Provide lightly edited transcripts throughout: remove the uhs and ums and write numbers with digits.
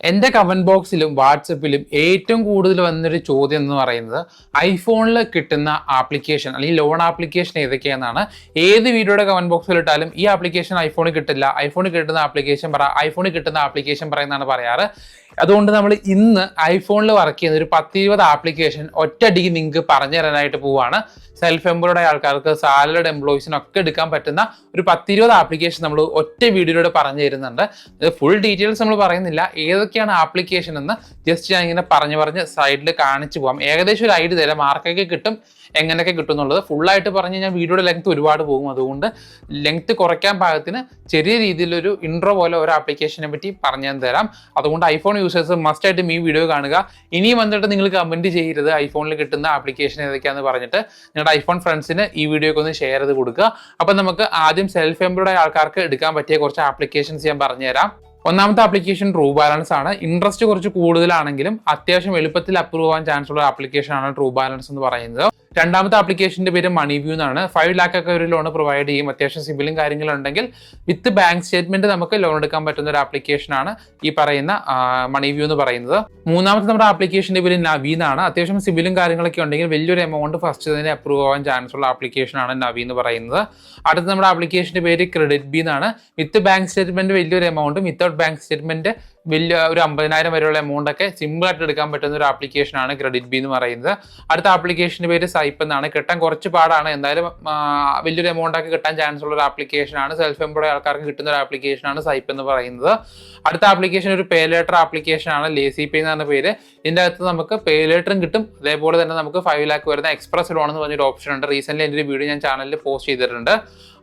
എൻ്റെ കമന്റ് ബോക്സിലും വാട്സപ്പിലും ഏറ്റവും കൂടുതൽ വന്നൊരു ചോദ്യം എന്ന് പറയുന്നത് ഐഫോണിൽ കിട്ടുന്ന ആപ്ലിക്കേഷൻ അല്ലെങ്കിൽ ലോൺ ആപ്ലിക്കേഷൻ ഏതൊക്കെയാണെന്നാണ്. ഏത് വീഡിയോയുടെ കമന്റ് ബോക്സിൽ ഇട്ടാലും ഈ ആപ്ലിക്കേഷൻ ഐഫോണിൽ കിട്ടില്ല, ഐഫോണിൽ കിട്ടുന്ന ആപ്ലിക്കേഷൻ ഐഫോണിൽ കിട്ടുന്ന ആപ്ലിക്കേഷൻ പറയുന്നതാണ് പറയാറ്. അതുകൊണ്ട് നമ്മൾ ഇന്ന് ഐഫോണിൽ വർക്ക് ചെയ്യുന്ന ഒരു 10-20 ആപ്ലിക്കേഷൻ ഒറ്റയടിക്ക് നിങ്ങൾക്ക് പറഞ്ഞു തരാനായിട്ട് പോവുകയാണ്. സെൽഫ് എംപ്ലോയ്ഡ് ആൾക്കാർക്ക്, സാലറിഡ് എംപ്ലോയീസിനൊക്കെ എടുക്കാൻ പറ്റുന്ന ഒരു 10-20 ആപ്ലിക്കേഷൻ നമ്മൾ ഒറ്റ വീഡിയോയിലൂടെ പറഞ്ഞു തരുന്നുണ്ട്. ഫുൾ ഡീറ്റെയിൽസ് നമ്മൾ പറയുന്നില്ല, ഏതൊക്കെയാണ് ആപ്ലിക്കേഷൻ എന്ന് ജസ്റ്റ് ഞാൻ ഇങ്ങനെ പറഞ്ഞ് സൈഡിൽ കാണിച്ചു പോകാം. ഏകദേശം ഒരു ഐഡിയ തരാം, മാർക്കൊക്കെ കിട്ടും, എങ്ങനെയൊക്കെ കിട്ടും എന്നുള്ളത്. ഫുള്ളായിട്ട് പറഞ്ഞു കഴിഞ്ഞാൽ വീഡിയോയുടെ ലെങ്ത് ഒരുപാട് പോകും. അതുകൊണ്ട് ലെങ്ത് കുറയ്ക്കാൻ പാകത്തിന് ചെറിയ രീതിയിലൊരു ഇൻട്രോ പോലെ ഒരു ആപ്ലിക്കേഷനെ പറ്റി പറഞ്ഞു തരാം. അതുകൊണ്ട് ഐഫോൺ യൂസേഴ്സ് മസ്റ്റ് ആയിട്ടും ഈ വീഡിയോ കാണുക. ഇനിയും വന്നിട്ട് നിങ്ങൾ കമന്റ് ചെയ്യരുത് ഐഫോണിൽ കിട്ടുന്ന ആപ്ലിക്കേഷൻ ഏതൊക്കെയാണെന്ന് പറഞ്ഞിട്ട്. നിങ്ങളുടെ ഐഫോൺ ഫ്രണ്ട്സിന് ഈ വീഡിയോക്ക് ഒന്ന് ഷെയർ ചെയ്ത് കൊടുക്കുക. അപ്പം നമുക്ക് ആദ്യം സെൽഫ് എംപ്ലോയ്ഡ് ആൾക്കാർക്ക് എടുക്കാൻ പറ്റിയ കുറച്ച് ആപ്ലിക്കേഷൻസ് ഞാൻ പറഞ്ഞുതരാം. ഒന്നാമത്തെ ആപ്ലിക്കേഷൻ ട്രൂ ബാലൻസ് ആണ്. ഇൻട്രസ്റ്റ് കുറച്ച് കൂടുതലാണെങ്കിലും അത്യാവശ്യം എളുപ്പത്തിൽ അപ്രൂവ് ആവാൻ ചാൻസ് ഉള്ള ആപ്ലിക്കേഷൻ ആണ് ട്രൂ ബാലൻസ് എന്ന് പറയുന്നത്. രണ്ടാമത്തെ ആപ്ലിക്കേഷന്റെ പേര് മണി വ്യൂ എന്നാണ്. 5 lakh ഒക്കെ ഒരു ലോൺ പ്രൊവൈഡ് ചെയ്യും. അത്യാവശ്യം സിബിലും കാര്യങ്ങളുണ്ടെങ്കിൽ വിത്ത് ബാങ്ക് സ്റ്റേറ്റ്മെന്റ് നമുക്ക് ലോൺ എടുക്കാൻ പറ്റുന്ന ഒരു ആപ്ലിക്കേഷൻ ആണ് ഈ പറയുന്ന മണി വ്യൂ എന്ന് പറയുന്നത്. മൂന്നാമത്തെ നമ്മുടെ ആപ്ലിക്കേഷന്റെ പേര് നവി എന്നാണ്. അത്യാവശ്യം സിബിലും കാര്യങ്ങളൊക്കെ ഉണ്ടെങ്കിൽ വലിയൊരു എമൗണ്ട് ഫസ്റ്റ് തന്നെ അപ്രൂവ് ആവാൻ ചാൻസ് ഉള്ള ആപ്ലിക്കേഷൻ ആണ് നവി എന്ന് പറയുന്നത്. അടുത്ത നമ്മുടെ ആപ്ലിക്കേഷന്റെ പേര് ക്രെഡിറ്റ് ബി എന്നാണ്. വിത്ത് ബാങ്ക് സ്റ്റേറ്റ്മെന്റ് വലിയൊരു എമൗണ്ടും വിത്തൗട്ട് ബാങ്ക് സ്റ്റേറ്റ്മെന്റ് വലിയ ഒരു 50,000 വരെയുള്ള എമൗണ്ട് ഒക്കെ സിമ്പിൾ ആയിട്ട് എടുക്കാൻ പറ്റുന്ന ഒരു ആപ്ലിക്കേഷൻ ആണ് ക്രെഡിറ്റ് ബി എന്ന് പറയുന്നത്. അടുത്ത ആപ്ലിക്കേഷന്റെ പേര് സൈപ്പ് എന്നാണ്. കിട്ടാൻ കുറച്ച് പാടാണ്, എന്തായാലും വലിയൊരു എമൗണ്ട് ഒക്കെ കിട്ടാൻ ചാൻസ് ഉള്ള ഒരു ആപ്ലിക്കേഷൻ ആണ്. സെൽഫ് എംപ്ലോയ്ഡ് ആൾക്കാർക്ക് കിട്ടുന്ന ഒരു ആപ്ലിക്കേഷൻ ആണ് സൈപ്പ് എന്ന് പറയുന്നത്. അടുത്ത ആപ്ലിക്കേഷൻ ഒരു പേ ലേറ്റർ ആപ്ലിക്കേഷൻ ആണ്, ലേസി പേ എന്നാണ് പേര്. ഇതിൻ്റെ അകത്ത് നമുക്ക് പേ ലേറ്ററും കിട്ടും, അതേപോലെ തന്നെ നമുക്ക് 5 lakh വരുന്ന എക്സ്പ്രസ് ലോൺ എന്ന് പറഞ്ഞൊരു ഓപ്ഷൻ ഉണ്ട്. റീസെന്റ് എൻ്റെ ഒരു വീഡിയോ ഞാൻ ചാനലിൽ പോസ്റ്റ് ചെയ്തിട്ടുണ്ട്.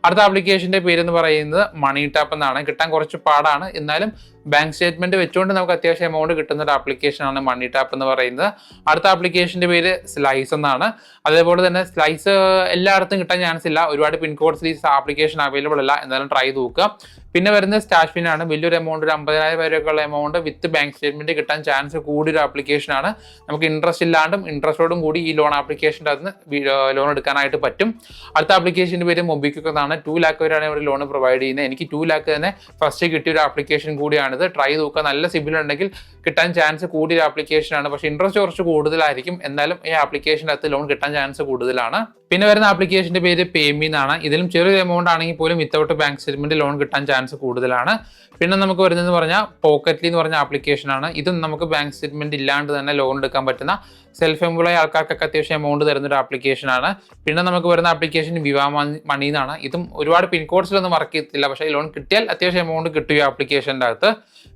അടുത്ത ആപ്ലിക്കേഷന്റെ പേര് എന്ന് പറയുന്നത് മണി ടാപ്പ് എന്നാണ്. കിട്ടാൻ കുറച്ച് പാടാണ്, എന്നാലും ബാങ്ക് സ്റ്റേറ്റ്മെന്റ് വെച്ചുകൊണ്ട് നമുക്ക് അത്യാവശ്യം എമൗണ്ട് കിട്ടുന്ന ഒരു ആപ്ലിക്കേഷൻ ആണ് മണി ടാപ്പ് എന്ന് പറയുന്നത്. അടുത്ത ആപ്ലിക്കേഷന്റെ പേര് സ്ലൈസ് എന്നാണ്. അതേപോലെ തന്നെ സ്ലൈസ് എല്ലായിടത്തും കിട്ടാൻ ചാൻസ് ഇല്ല, ഒരുപാട് പിൻകോഡ്സിൽ ഈ ആപ്ലിക്കേഷൻ അവൈലബിൾ അല്ല, എന്നാലും ട്രൈ ചെയ്ത് നോക്കുക. പിന്നെ വരുന്നത് സ്റ്റാഷ് പിൻ ആണ്. വലിയൊരു എമൗണ്ട്, ഒരു 50,000 വരെയൊക്കെയുള്ള എമൗണ്ട് വിത്ത് ബാങ്ക് സ്റ്റേറ്റ്മെന്റ് കിട്ടാൻ ചാൻസ് കൂടിയൊരു ആപ്ലിക്കേഷൻ ആണ്. നമുക്ക് ഇൻട്രസ്റ്റ് ഇല്ലാണ്ടും ഇൻട്രസ്റ്റോടും കൂടി ഈ ലോൺ ആപ്ലിക്കേഷൻ്റെ അകത്ത് ലോൺ എടുക്കാനായിട്ട് പറ്റും. അടുത്ത ആപ്ലിക്കേഷന്റെ പേര് മൊബിക്വിക്ക് എന്നാണ്. 2 lakh വരെയാണ് ഇവിടെ ലോൺ പ്രൊവൈഡ് ചെയ്യുന്നത്. എനിക്ക് 2 lakh തന്നെ ഫസ്റ്റ് കിട്ടിയ ഒരു ആപ്ലിക്കേഷൻ കൂടിയാണിത്. ട്രൈ നോക്കുക, നല്ല സിബിൽ ഉണ്ടെങ്കിൽ കിട്ടാൻ ചാൻസ് കൂടിയൊരു ആപ്ലിക്കേഷൻ ആണ്. പക്ഷേ ഇൻട്രസ്റ്റ് കുറച്ച് കൂടുതലായിരിക്കും, എന്നാലും ഈ ആപ്ലിക്കേഷൻ്റെ അകത്ത് ലോൺ കിട്ടാൻ ചാൻസ് കൂടുതലാണ്. പിന്നെ വരുന്ന ആപ്ലിക്കേഷന്റെ പേര് പേമി എന്നാണ്. ഇതിലും ചെറിയൊരു എമൗണ്ട് ആണെങ്കിൽ പോലും വിത്തൗട്ട് ബാങ്ക് സ്റ്റേറ്റ്മെന്റ് ലോൺ കിട്ടാൻ ചാൻസ് കൂടുതലാണ്. പിന്നെ നമുക്ക് വരുന്നതെന്ന് പറഞ്ഞാൽ പോക്കറ്റ്ലി എന്ന് പറഞ്ഞ ആപ്ലിക്കേഷൻ ആണ്. ഇതും നമുക്ക് ബാങ്ക് സ്റ്റേറ്റ്മെന്റ് ഇല്ലാണ്ട് തന്നെ ലോൺ എടുക്കാൻ പറ്റുന്ന സെൽഫ് എംപ്ലോയ് ആൾക്കാർക്കൊക്കെ അത്യാവശ്യം എമൗണ്ട് തരുന്ന ഒരു ആപ്ലിക്കേഷൻ ആണ്. പിന്നെ നമുക്ക് വരുന്ന ആപ്ലിക്കേഷൻ വിവാ മണി എന്നാണ്. ഇതും ഒരുപാട് പിൻകോഡ്സിലൊന്നും വർക്ക് ചെയ്യത്തില്ല, പക്ഷേ ലോൺ കിട്ടിയാൽ അത്യാവശ്യം എമൗണ്ട് കിട്ടും ഈ ആപ്ലിക്കേഷൻ്റെ അകത്ത്.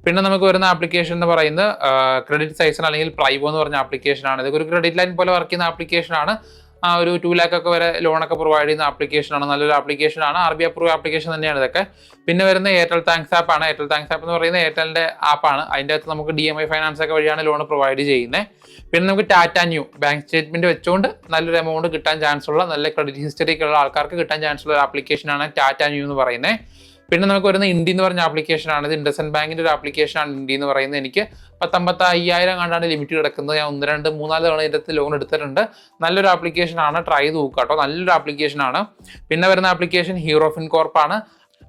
പിന്നെ നമുക്ക് വരുന്ന ആപ്ലിക്കേഷൻ എന്ന് പറയുന്നത് ക്രെഡിറ്റ് സൈസൺ അല്ലെങ്കിൽ പ്രൈവോ എന്ന് പറഞ്ഞ ആപ്ലിക്കേഷൻ ആണ്. ഇതൊക്കെ ഒരു ക്രെഡിറ്റ് ലൈൻ പോലെ വർക്ക് ചെയ്യുന്ന ആപ്ലിക്കേഷൻ ആണ്. ഒരു 2 lakh ഒക്കെ വരെ ലോണൊക്കെ പ്രൊവൈഡ് ചെയ്യുന്ന ആപ്ലിക്കേഷൻ ആണ്. നല്ലൊരു ആപ്ലിക്കേഷൻ ആണ്, RBI അപ്രൂവ് ആപ്ലിക്കേഷൻ തന്നെയാണ് ഇതൊക്കെ. പിന്നെ വരുന്ന എയർടെൽ താങ്ക്സ് ആപ്പ് ആണ്. എയർടെൽ താങ്ക്സ് ആപ്പ് എന്ന് പറയുന്നത് എയർടെലിന്റെ ആപ്പാണ്. അതിൻ്റെ അകത്ത് നമുക്ക് DMI ഫൈനാൻസ് ഒക്കെ വഴിയാണ് ലോൺ പ്രൊവൈഡ് ചെയ്യുന്നത്. പിന്നെ നമുക്ക് ടാറ്റ ന്യൂ ബാങ്ക് സ്റ്റേറ്റ്മെന്റ് വെച്ചുകൊണ്ട് നല്ലൊരു എമൗണ്ട് കിട്ടാൻ ചാൻസ് ഉള്ള, നല്ല ക്രെഡിറ്റ് ഹിസ്റ്ററി ഉള്ള ആൾക്കാർക്ക് കിട്ടാൻ ചാൻസ് ഉള്ള ഒരു ആപ്ലിക്കേഷൻ ആണ് ടാറ്റ ന്യൂ എന്ന് പറയുന്നത്. പിന്നെ നമുക്ക് വരുന്ന ഇൻഡി എന്ന് പറഞ്ഞ ആപ്ലിക്കേഷൻ ആണ്. ഇത് ഇൻഡസ്ഇൻഡ് ബാങ്കിന്റെ ഒരു ആപ്ലിക്കേഷൻ ആണ് ഇൻഡി എന്ന് പറയുന്നത്. എനിക്ക് 50,000 കണ്ടാണ് ലിമിറ്റ് കിടക്കുന്നത്. ഞാൻ 1, 2, 3 തവണ ഇതിൻ്റെ ലോൺ എടുത്തിട്ടുണ്ട്. നല്ലൊരു ആപ്ലിക്കേഷൻ ആണ്, ട്രൈ ചെയ്ത് നോക്കുക കേട്ടോ, നല്ലൊരു ആപ്ലിക്കേഷൻ ആണ്. പിന്നെ വരുന്ന ആപ്ലിക്കേഷൻ ഹീറോ ഫിൻകോർപ്പ് ആണ്.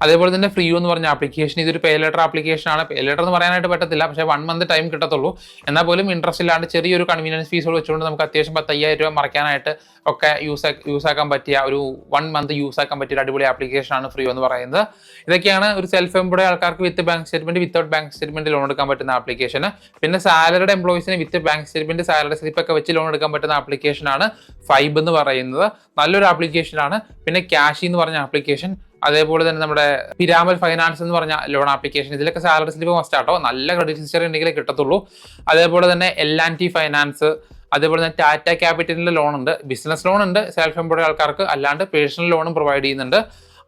അതേപോലെ തന്നെ ഫ്രീ എന്ന് പറഞ്ഞ ആപ്ലിക്കേഷൻ, ഇതൊരു പേ ലേറ്റർ ആപ്ലിക്കേഷൻ ആണ്. പേ ലേറ്റർ എന്ന് പറയാനായിട്ട് പറ്റത്തില്ല, പക്ഷേ 1 month ടൈം കിട്ടത്തുള്ളൂ. എന്നാൽ പോലും ഇൻട്രസ്റ്റ് ഇല്ലാണ്ട് ചെറിയൊരു കൺവീനിയൻസ് ഫീസുകൾ വെച്ചുകൊണ്ട് നമുക്ക് അത്യാവശ്യം 10,000 രൂപ മറയ്ക്കാനായിട്ട് ഒക്കെ യൂസ് ആക്കാൻ പറ്റിയ ഒരു 1 month യൂസ് ആക്കാൻ പറ്റിയ ഒരു അടിപൊളി ആപ്ലിക്കേഷൻ ആണ് ഫ്രീ എന്ന് പറയുന്നത്. ഇതൊക്കെയാണ് ഒരു സെൽഫ് എംപ്ലോയ്ഡ് ആൾക്കാർക്ക് with bank statement, without bank statement loan എടുക്കാൻ പറ്റുന്ന ആപ്ലിക്കേഷൻ. പിന്നെ സാലറിഡ് എംപ്ലോയീസിന് with bank statement, salary slip ഒക്കെ വെച്ച് ലോൺ എടുക്കാൻ പറ്റുന്ന ആപ്ലിക്കേഷൻ ആണ് ഫൈബ് എന്ന് പറയുന്നത്. നല്ലൊരു ആപ്ലിക്കേഷൻ ആണ്. പിന്നെ ക്യാഷി എന്ന് പറഞ്ഞ ആപ്ലിക്കേഷൻ, അതേപോലെ തന്നെ നമ്മുടെ പിരാമൽ ഫൈനാൻസ് എന്ന് പറഞ്ഞ ലോൺ ആപ്ലിക്കേഷൻ, ഇതിലൊക്കെ സാലറി സ്ലിപ്പ് മസ്റ്റ് ആട്ടോ, നല്ല ക്രെഡിറ്റ് ഹിസ്റ്ററി ഉണ്ടെങ്കിലേ കിട്ടത്തുള്ളൂ. അതേപോലെ തന്നെ L&T ഫൈനാൻസ്, അതേപോലെ തന്നെ ടാറ്റ ക്യാപിറ്റലിന്റെ ലോൺ ഉണ്ട്, ബിസിനസ് ലോൺ ഉണ്ട് സെൽഫ് എംപ്ലോയ്ഡ് ആൾക്കാർക്ക്, അല്ലാണ്ട് പേഴ്സണൽ ലോണും പ്രൊവൈഡ് ചെയ്യുന്നുണ്ട്.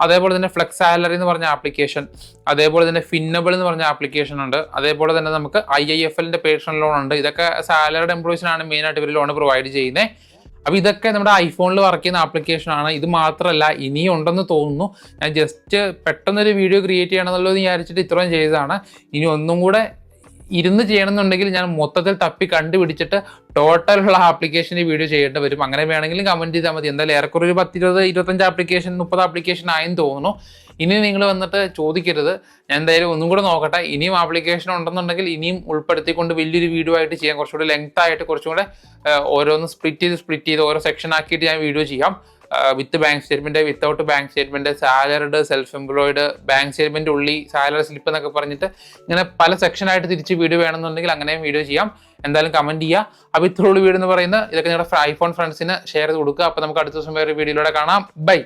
അതേപോലെ തന്നെ ഫ്ലെക്സ് സാലറി എന്ന് പറഞ്ഞ ആപ്ലിക്കേഷൻ, അതേപോലെ തന്നെ ഫിന്നബിൾ എന്ന് പറഞ്ഞ ആപ്ലിക്കേഷൻ ഉണ്ട്. അതേപോലെ തന്നെ നമുക്ക് IIFLന്റെ പേഴ്സണൽ ലോൺ ഉണ്ട്. ഇതൊക്കെ സാലറിഡ് എംപ്ലോയീസിനാണ് മെയിനായിട്ട് ഇവർ ലോൺ പ്രൊവൈഡ് ചെയ്യുന്നത്. അപ്പോൾ ഇതൊക്കെ നമ്മുടെ ഐഫോണിൽ വർക്ക് ചെയ്യുന്ന ആപ്ലിക്കേഷൻ ആണ്. ഇത് മാത്രമല്ല ഇനിയും ഉണ്ടെന്ന് തോന്നുന്നു. ഞാൻ ജസ്റ്റ് പെട്ടെന്നൊരു വീഡിയോ ക്രിയേറ്റ് ചെയ്യണമെന്നുള്ളത് വിചാരിച്ചിട്ട് ഇത്രയും ചെയ്തതാണ്. ഇനി ഒന്നും കൂടെ ഇരുന്ന് ചെയ്യണമെന്നുണ്ടെങ്കിൽ ഞാൻ മൊത്തത്തിൽ തപ്പി കണ്ടുപിടിച്ചിട്ട് ടോട്ടലുള്ള ആപ്ലിക്കേഷൻ്റെ വീഡിയോ ചെയ്യേണ്ടി വരും. അങ്ങനെ വേണമെങ്കിലും കമൻറ്റ് ചെയ്താൽ മതി. എന്തായാലും ഏറെക്കുറെ ഒരു 10-20-25 ആപ്ലിക്കേഷൻ 30 ആപ്ലിക്കേഷൻ ആയെന്ന് തോന്നുന്നു. ഇനി നിങ്ങൾ വന്നിട്ട് ചോദിക്കരുത്. ഞാൻ എന്തായാലും ഒന്നും കൂടെ നോക്കട്ടെ. ഇനിയും ആപ്ലിക്കേഷൻ ഉണ്ടെന്നുണ്ടെങ്കിൽ ഇനിയും ഉൾപ്പെടുത്തിക്കൊണ്ട് വലിയൊരു വീഡിയോ ആയിട്ട് ചെയ്യാം. കുറച്ചുകൂടെ ലെങ്ത് ആയിട്ട് കുറച്ചും കൂടെ ഓരോന്ന് സ്പ്ലിറ്റ് ചെയ്ത് ഓരോ സെക്ഷൻ ആക്കിയിട്ട് ഞാൻ വീഡിയോ ചെയ്യാം. വിത്ത് bank statement, without bank statement, salaried, self employed, bank statement ഉള്ളി, സാലറി സ്ലിപ്പ് എന്നൊക്കെ പറഞ്ഞിട്ട് ഇങ്ങനെ പല സെക്ഷനായിട്ട് തിരിച്ച് വീഡിയോ വേണമെന്നുണ്ടെങ്കിൽ അങ്ങനെയും വീഡിയോ ചെയ്യാം. എന്തായാലും കമന്റ് ചെയ്യുക. അപ്പോൾ ഇത്രയുള്ള വീഡിയോ എന്ന് പറയുന്നത് ഇതൊക്കെ നിങ്ങളുടെ ഐഫോൺ ഫ്രണ്ട്സിന് ഷെയർ ചെയ്ത് കൊടുക്കുക. അപ്പോൾ നമുക്ക് അടുത്ത ദിവസം വേറെ വീഡിയോയിലൂടെ കാണാം. ബൈ.